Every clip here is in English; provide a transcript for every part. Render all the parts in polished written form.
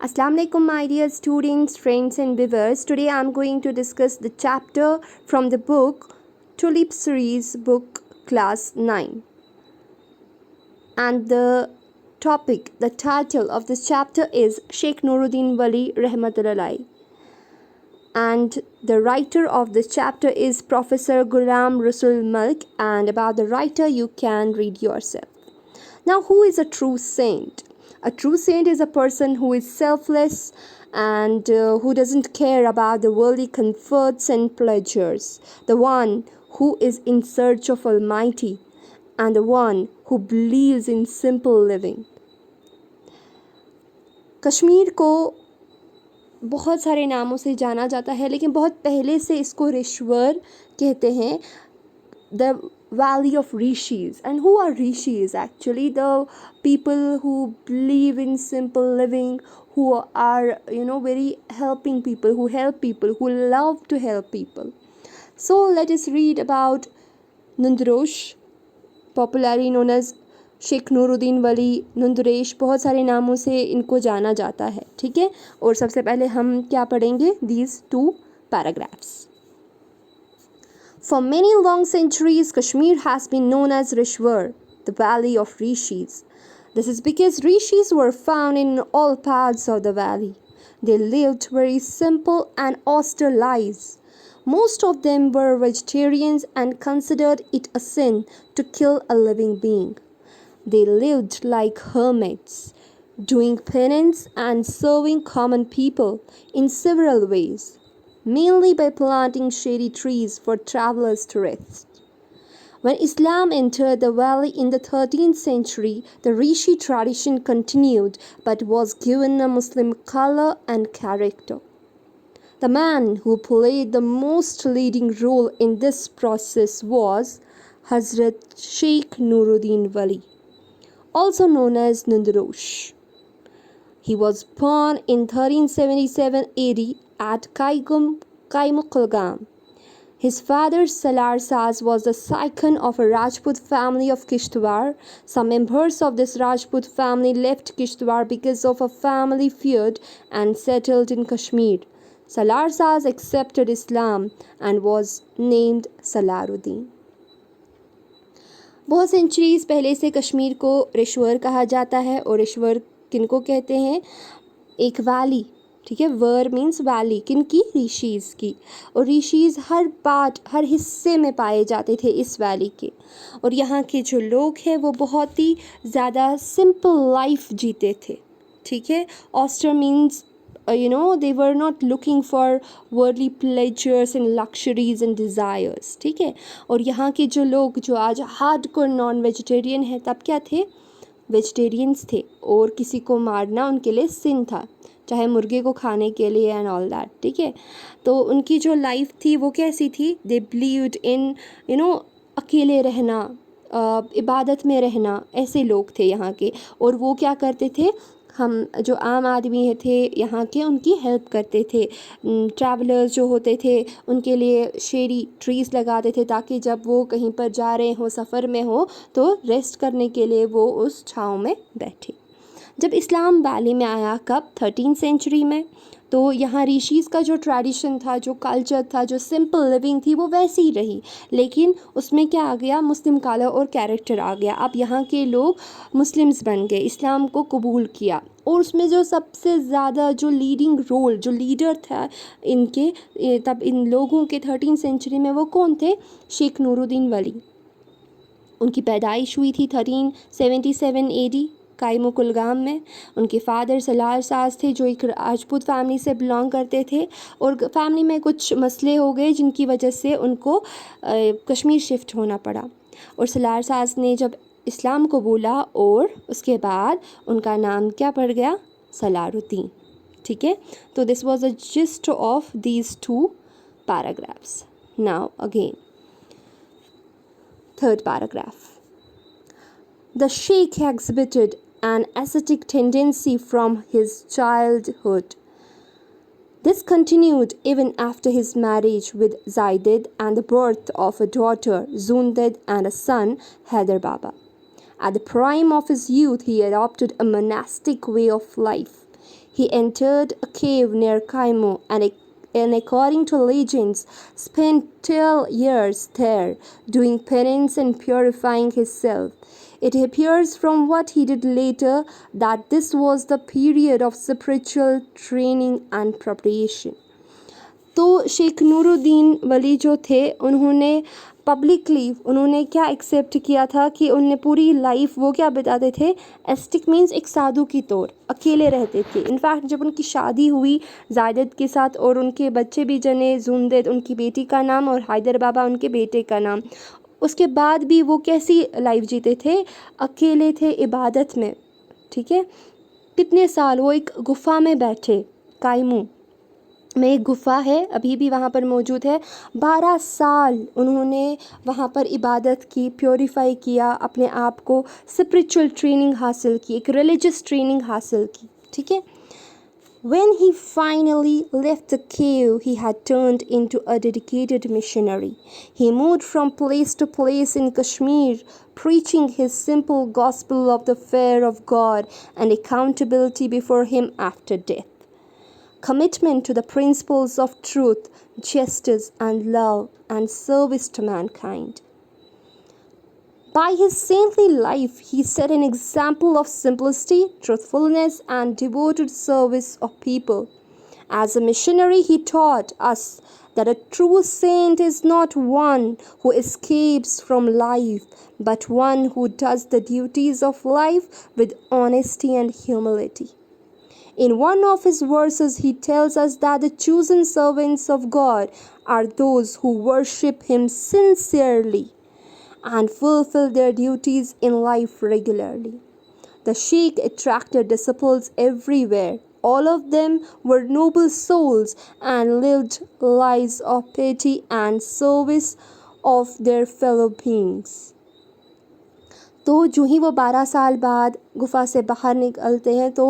Assalamu alaikum, my dear students, friends, and viewers. Today I am going to discuss the chapter from the book Tulip Series, book class 9. And the title of this chapter is Sheikh Nuruddin Wali Rahmatullah. And the writer of this chapter is Professor Ghulam Rasul Malik, and about the writer you can read yourself. Now, who is a true saint? A true saint is a person who is selfless and who doesn't care about the worldly comforts and pleasures. The one who is in search of Almighty and the one who believes in simple living. Kashmir को बहुत सारे नामों से जाना जाता है, लेकिन बहुत पहले से इसको रिश्वर कहते हैं. The valley of rishis. And who are rishis? Actually the people who believe in simple living, who are very helping people, who help people, who love to help people. So let us read about Nundurosh, popularly known as Sheikh Nooruddin वली, नंदुरेश, बहुत सारे नामों से इनको जाना जाता है. ठीक है, और सबसे पहले हम क्या पढ़ेंगे? These two paragraphs. For many long centuries, Kashmir has been known as Rishwar, the valley of rishis. This is because rishis were found in all parts of the valley. They lived very simple and austere lives. Most of them were vegetarians and considered it a sin to kill a living being. They lived like hermits, doing penance and serving common people in several ways, mainly by planting shady trees for travelers to rest. When Islam entered the valley in the 13th century, the Rishi tradition continued but was given a Muslim color and character. The man who played the most leading role in this process was Hazrat Sheikh Nuruddin Wali, also known as Nundurosh. He was born in 1377 AD at Kaimukulgam. His father Salar Saz was the second of a Rajput family of Kishtwar. Some members of this Rajput family left Kishtwar because of a family feud and settled in Kashmir. Salar Saz accepted Islam and was named Salaruddin. बहुत centuries पहले से कश्मीर को रिश्वर कहा जाता है. और रिश्वर किनको कहते हैं? एक वैली. ठीक है, वर मीन्स वैली. किनकी? ऋषिज़ की. और ऋषिज़ हर हिस्से में पाए जाते थे इस वैली के. और यहाँ के जो लोग हैं वो बहुत ही ज़्यादा सिंपल लाइफ जीते थे. ठीक है, austere means they were not looking for worldly pleasures and luxuries and desires. ठीक है, और यहाँ के जो लोग जो आज हार्डकोर नॉन वेजिटेरियन है, तब क्या थे? वेजिटेरियंस थे. और किसी को मारना उनके लिए सिन था, चाहे मुर्गे को खाने के लिए एंड ऑल दैट. ठीक है, तो उनकी जो लाइफ थी वो कैसी थी? दे बिलीव्ड इन अकेले रहना, इबादत में रहना. ऐसे लोग थे यहाँ के. और वो क्या करते थे? हम जो आम आदमी थे यहाँ के, उनकी हेल्प करते थे. ट्रैवलर्स जो होते थे उनके लिए शेरी ट्रीज़ लगाते थे, ताकि जब वो कहीं पर जा रहे हो, सफ़र में हो, तो रेस्ट करने के लिए वो उस छाँव में बैठे. जब इस्लाम वैली में आया, कब? 13th सेंचुरी में. तो यहाँ ऋषिज़ का जो ट्रेडिशन था, जो कल्चर था, जो सिंपल लिविंग थी, वो वैसी ही रही. लेकिन उसमें क्या आ गया? मुस्लिम कलर और कैरेक्टर आ गया. अब यहाँ के लोग मुस्लिम्स बन गए, इस्लाम को कबूल किया. और उसमें जो सबसे ज़्यादा जो लीडिंग रोल, जो लीडर था इनके, तब इन लोगों के 13th सेंचुरी में, वो कौन थे? शेख नूरुद्दीन वली. उनकी पैदाइश हुई थी 1377 AD कायमुकुलगाम में. उनके फादर सलार साज थे, जो एक राजपूत फैमिली से बिलोंग करते थे. और फैमिली में कुछ मसले हो गए जिनकी वजह से उनको कश्मीर शिफ्ट होना पड़ा. और सलार साज ने जब इस्लाम को बोला, और उसके बाद उनका नाम क्या पड़ गया? सलारुद्दीन. ठीक है, तो this was a gist of these two paragraphs. Now again third paragraph. The Sheikh exhibited an ascetic tendency from his childhood. This continued even after his marriage with Zaidid and the birth of a daughter, Zundid, and a son, Haider Baba. At the prime of his youth, he adopted a monastic way of life. He entered a cave near Kaimo and according to legends, spent 12 years there, doing penance and purifying himself. It appears from what he did later that this was the period of spiritual training and preparation. तो शेख नूरुद्दीन वली जो थे उन्होंने publicly उन्होंने क्या accept किया था कि उन्हें पूरी लाइफ वो क्या बिताते थे, एस्टिक मीन्स एक साधु की तौर अकेले रहते थे. इनफैक्ट जब उनकी शादी हुई जायदत के साथ और उनके बच्चे भी जने, जुंदेद उनकी बेटी का नाम और हैदर बाबा उनके बेटे का नाम, उसके बाद भी वो कैसी लाइफ जीते थे, अकेले थे इबादत में. ठीक है, कितने साल वो एक गुफ़ा में बैठे. कायमू में एक गुफ़ा है, अभी भी वहाँ पर मौजूद है. 12 साल उन्होंने वहाँ पर इबादत की, प्योरीफाई किया अपने आप को, स्पिरिचुअल ट्रेनिंग हासिल की, एक रिलीजियस ट्रेनिंग हासिल की. ठीक है. When he finally left the cave, he had turned into a dedicated missionary. He moved from place to place in Kashmir, preaching his simple gospel of the fear of God and accountability before Him after death. Commitment to the principles of truth, justice, and love, and service to mankind. By his saintly life, he set an example of simplicity, truthfulness, and devoted service of people. As a missionary, he taught us that a true saint is not one who escapes from life, but one who does the duties of life with honesty and humility. In one of his verses, he tells us that the chosen servants of God are those who worship Him sincerely and fulfill their duties in life regularly. The Sheikh attracted disciples everywhere. All of them were noble souls and lived lives of piety and service of their fellow beings. तो जो ही वो 12 साल बाद गुफ़ा से बाहर निकलते हैं तो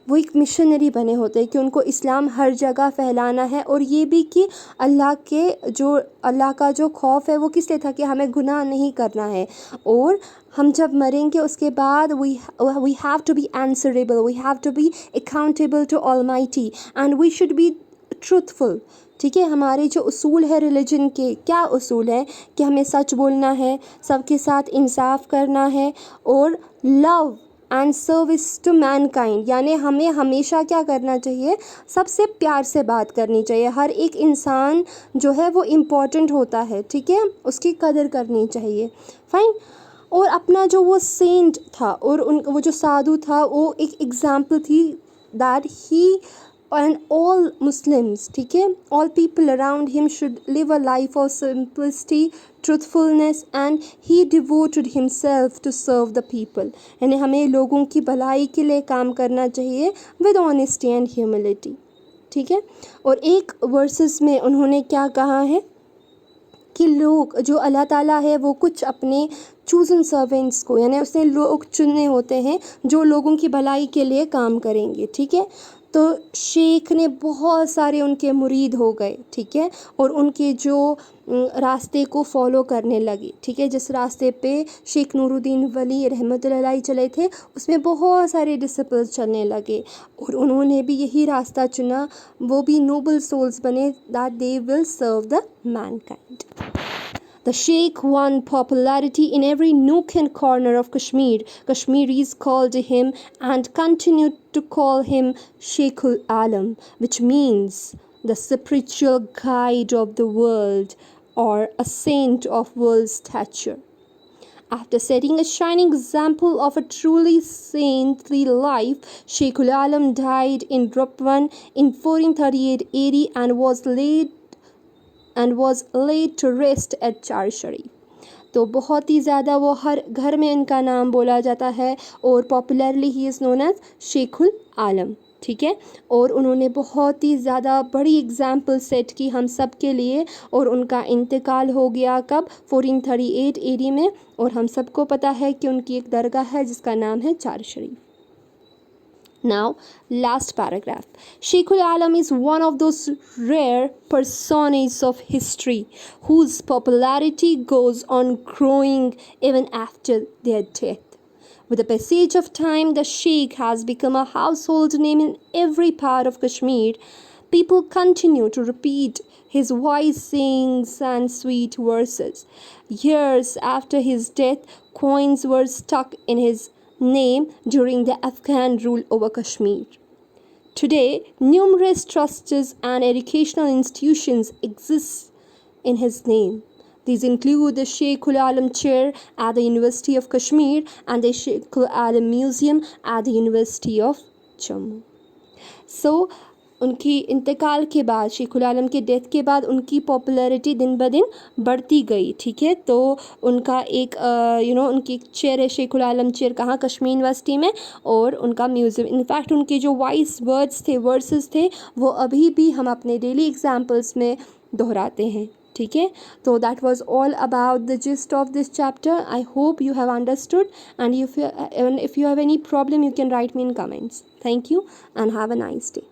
वो एक मिशनरी बने होते हैं कि उनको इस्लाम हर जगह फैलाना है, और ये भी कि अल्लाह का जो खौफ है वो किस लिए था कि हमें गुनाह नहीं करना है, और हम जब मरेंगे उसके बाद we have to be answerable, we have to be accountable to Almighty and we should be truthful. ठीक है, हमारे जो उसूल है रिलीजन के, क्या उसूल है कि हमें सच बोलना है, सबके साथ इंसाफ करना है, और love and service to mankind, यानी हमें हमेशा क्या करना चाहिए, सबसे प्यार से बात करनी चाहिए. हर एक इंसान जो है वो इम्पोर्टेंट होता है. ठीक है, उसकी कदर करनी चाहिए. फाइन. और अपना जो वो सेंट था और वो जो साधु था वो एक एग्जाम्पल थी that he and all Muslims, ठीक है, all people around him should live a life of simplicity, truthfulness, and he devoted himself to serve the people. यानी हमें लोगों की भलाई के लिए काम करना चाहिए with honesty and humility. ठीक है. और एक वर्सेस में उन्होंने क्या कहा है कि लोग जो अल्लाह ताला है वो कुछ अपने चूज़न सर्वेंट्स को, यानी उसने लोग चुने होते हैं जो लोगों की भलाई के लिए काम करेंगे. ठीक है. तो शेख ने बहुत सारे उनके मुरीद हो गए. ठीक है, और उनके जो रास्ते को फॉलो करने लगे. ठीक है, जिस रास्ते पे शेख नूरुद्दीन वली रहमतुल्लाह अलैह चले थे उसमें बहुत सारे डिसिपल्स चलने लगे, और उन्होंने भी यही रास्ता चुना. वो भी नोबल सोल्स बने that they will serve the mankind. The Sheikh won popularity in every nook and corner of Kashmir. Kashmiris called him and continued to call him Sheikhul Alam, which means the spiritual guide of the world or a saint of world stature. After setting a shining example of a truly saintly life, Sheikhul Alam died in Rupwan in 1438 AD and was laid to rest at चार शरीफ. तो बहुत ही ज़्यादा वो हर घर में इनका नाम बोला जाता है और popularly he is known as Sheikhul Alam. ठीक है, और उन्होंने बहुत ही ज़्यादा बड़ी एग्जाम्पल सेट की हम सब के लिए, और उनका इंतकाल हो गया कब, 1438 AD में, और हम सबको पता है कि उनकी एक दरगाह है जिसका नाम है चार शरीफ. Now, last paragraph. Sheikhul Alam is one of those rare personages of history whose popularity goes on growing even after their death. With the passage of time, the Sheikh has become a household name in every part of Kashmir. People continue to repeat his voicings and sweet verses. Years after his death, coins were stuck in his name during the Afghan rule over Kashmir. Today, numerous trusts and educational institutions exist in his name. These include the Sheikhul Alam Chair at the University of Kashmir and the Sheikhul Alam Museum at the University of Jammu. So, उनकी इंतकाल के बाद, शेखुल आलम के death के बाद उनकी popularity दिन ब दिन बढ़ती गई, ठीक है। तो उनका एक उनकी एक चेयर है, शेखुल आलम चेयर, कहाँ, कश्मीर यूनिवर्सिटी में, और उनका म्यूज़ियम। इनफैक्ट उनके जो वाइस वर्सेस थे वो अभी भी हम अपने डेली एग्जाम्पल्स में दोहराते हैं, ठीक है। तो that was all about the gist of this chapter. I hope you have understood, and if you have any problem you can write me in comments. Thank you and have a nice day.